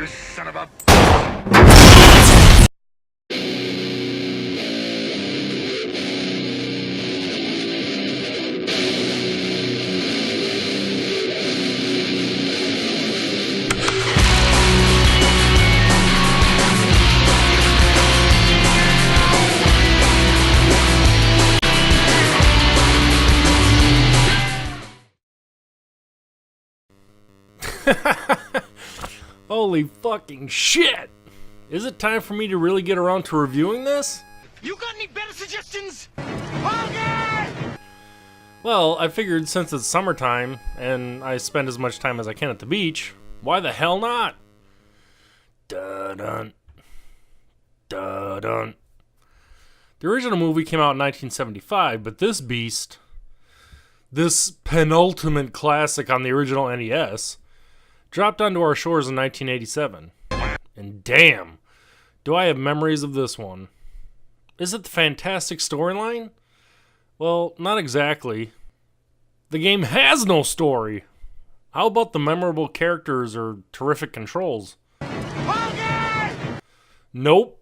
son of a... Holy fucking shit! Is it time for me to really get around to reviewing this? You got any better suggestions? Okay! Well, I figured since it's summertime and I spend as much time as I can at the beach, why the hell not? Dun-dun. Dun-dun. The original movie came out in 1975, but this beast, this penultimate classic on the original NES, dropped onto our shores in 1987. And damn, do I have memories of this one. Is it the fantastic storyline? Well, not exactly. The game has no story. How about the memorable characters or terrific controls? Okay! Nope.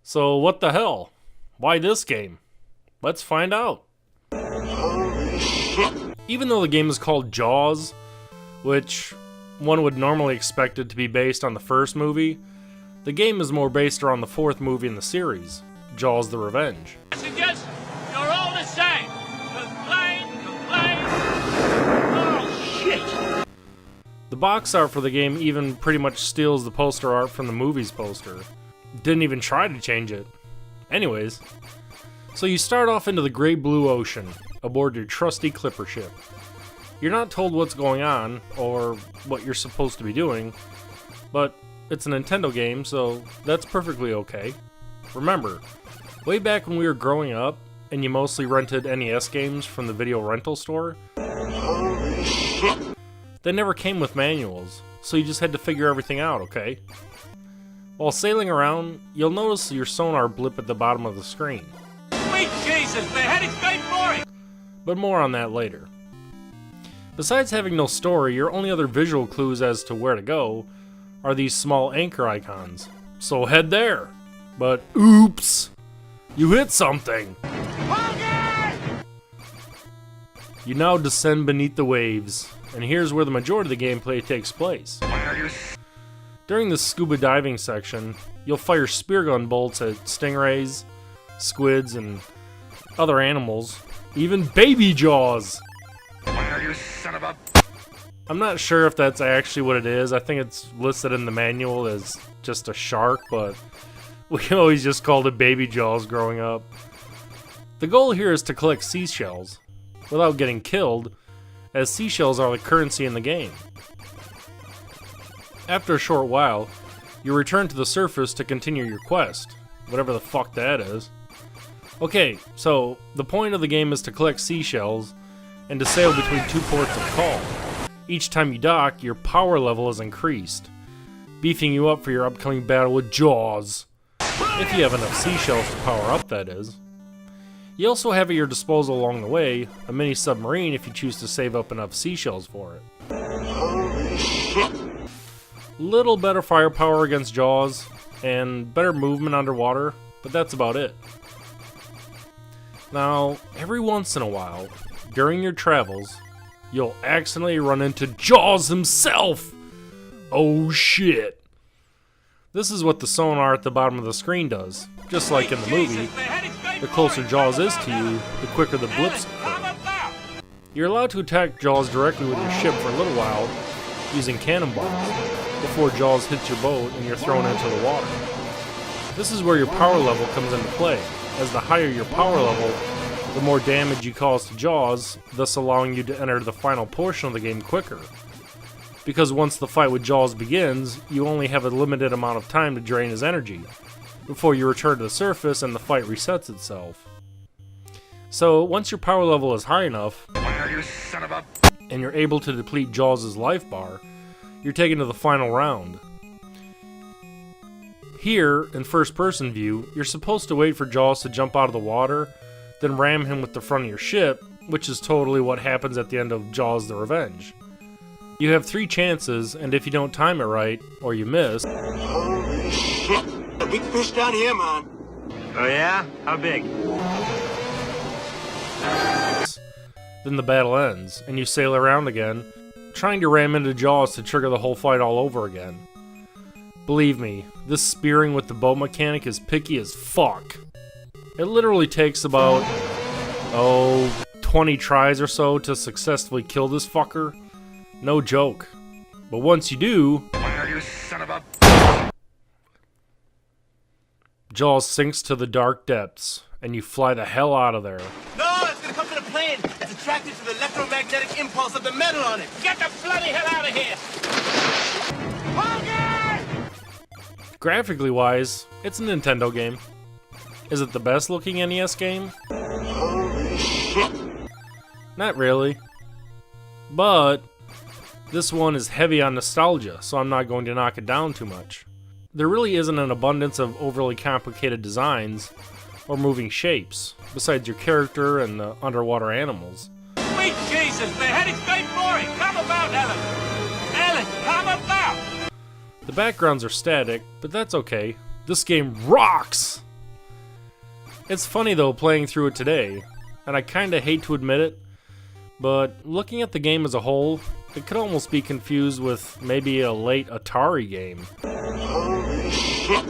So what the hell? Why this game? Let's find out. Even though the game is called Jaws, which one would normally expect it to be based on the first movie, the game is more based around the fourth movie in the series, Jaws the Revenge. I suggest you're all the same. Complain. Oh, shit. The box art for the game even pretty much steals the poster art from the movie's poster. Didn't even try to change it. Anyways, so you start off into the great blue ocean, aboard your trusty clipper ship. You're not told what's going on, or what you're supposed to be doing, but it's a Nintendo game, so that's perfectly okay. Remember, way back when we were growing up, and you mostly rented NES games from the video rental store, they never came with manuals, so you just had to figure everything out, okay? While sailing around, you'll notice your sonar blip at the bottom of the screen. Sweet Jesus, they're heading straight for it. But more on that later. Besides having no story, your only other visual clues as to where to go are these small anchor icons. So head there. But oops! You hit something! Okay! You now descend beneath the waves, and here's where the majority of the gameplay takes place. During the scuba diving section, you'll fire spear gun bolts at stingrays, squids, and other animals, even baby jaws! You son of a... I'm not sure if that's actually what it is. I think it's listed in the manual as just a shark, but we always just called it baby jaws growing up. The goal here is to collect seashells without getting killed, as seashells are the currency in the game. After a short while, you return to the surface to continue your quest, whatever the fuck that is. Okay, so the point of the game is to collect seashells and to sail between two ports of call. Each time you dock, your power level is increased, beefing you up for your upcoming battle with Jaws. If you have enough seashells to power up, that is. You also have at your disposal along the way a mini submarine if you choose to save up enough seashells for it. Little better firepower against Jaws, and better movement underwater, but that's about it. Now, every once in a while, during your travels, you'll accidentally run into Jaws himself! Oh shit! This is what the sonar at the bottom of the screen does. Just like in the movie, the closer Jaws is to you, the quicker the blips occur. You're allowed to attack Jaws directly with your ship for a little while, using cannonballs, before Jaws hits your boat and you're thrown into the water. This is where your power level comes into play, as the higher your power level, the more damage you cause to Jaws, thus allowing you to enter the final portion of the game quicker. Because once the fight with Jaws begins, you only have a limited amount of time to drain his energy, before you return to the surface and the fight resets itself. So, once your power level is high enough, You son of a... and you're able to deplete Jaws' life bar, you're taken to the final round. Here, in first-person view, you're supposed to wait for Jaws to jump out of the water, then ram him with the front of your ship, which is totally what happens at the end of Jaws the Revenge. You have 3 chances, and if you don't time it right, or you miss, Holy shit! A big fish down here, man. Oh yeah? How big? then the battle ends, and you sail around again, trying to ram into Jaws to trigger the whole fight all over again. Believe me, this spearing with the bow mechanic is picky as fuck. It literally takes about, 20 tries or so to successfully kill this fucker. No joke. But once you do, You son of a... Jaws sinks to the dark depths, and you fly the hell out of there. No, it's gonna come to the plane. It's attracted to the electromagnetic impulse of the metal on it. Get the bloody hell out of here! Graphically wise, it's a Nintendo game. Is it the best looking NES game? Holy shit! Not really. But this one is heavy on nostalgia, so I'm not going to knock it down too much. There really isn't an abundance of overly complicated designs or moving shapes, besides your character and the underwater animals. Sweet Jesus, they're heading straight for it! Come about, Ellen! Ellen, come about! The backgrounds are static, but that's okay. This game rocks! It's funny though playing through it today, and I kinda hate to admit it, but looking at the game as a whole, it could almost be confused with maybe a late Atari game. Holy shit!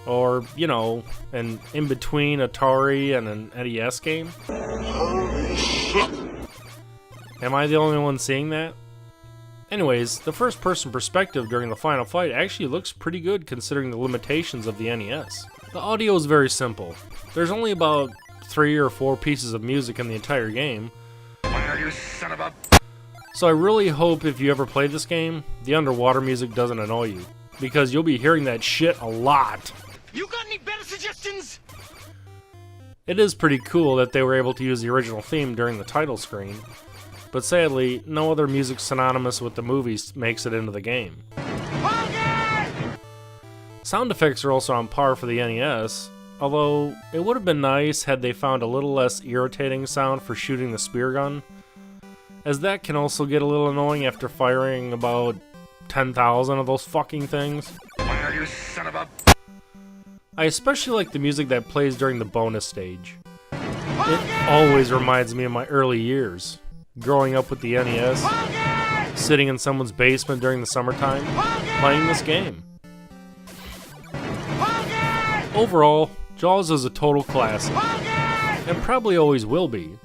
Or, you know, an in-between Atari and an NES game. Holy shit! Am I the only one seeing that? Anyways, the first-person perspective during the final fight actually looks pretty good considering the limitations of the NES. The audio is very simple. There's only about 3 or 4 pieces of music in the entire game. You son of a... So I really hope if you ever play this game, the underwater music doesn't annoy you, because you'll be hearing that shit a lot. You got any better suggestions? It is pretty cool that they were able to use the original theme during the title screen, but sadly, no other music synonymous with the movies makes it into the game. Sound effects are also on par for the NES, although it would have been nice had they found a little less irritating sound for shooting the spear gun, as that can also get a little annoying after firing about 10,000 of those fucking things. You son of a... I especially like the music that plays during the bonus stage. It always reminds me of my early years, growing up with the NES, sitting in someone's basement during the summertime, playing this game. Overall, Jaws is a total classic, and probably always will be.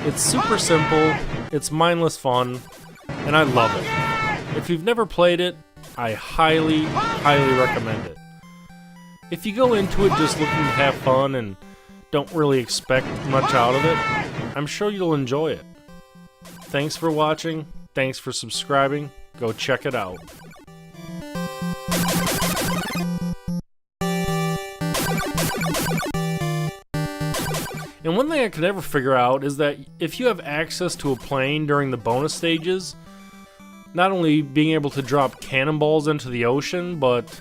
It's super simple, it's mindless fun, and I love it. If you've never played it, I highly, highly recommend it. If you go into it just looking to have fun and don't really expect much out of it, I'm sure you'll enjoy it. Thanks for watching, thanks for subscribing, go check it out. And one thing I could never figure out is that if you have access to a plane during the bonus stages, not only being able to drop cannonballs into the ocean, but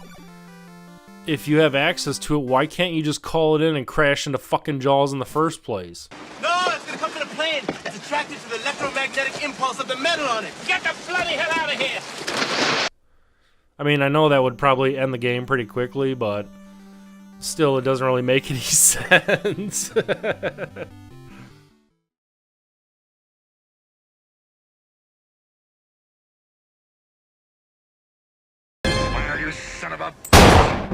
if you have access to it, why can't you just call it in and crash into fucking Jaws in the first place? No, it's gonna come to the plane. It's attracted to the electromagnetic impulse of the metal on it. Get the bloody hell out of here! I mean, I know that would probably end the game pretty quickly, but still, it doesn't really make any sense. You son of a...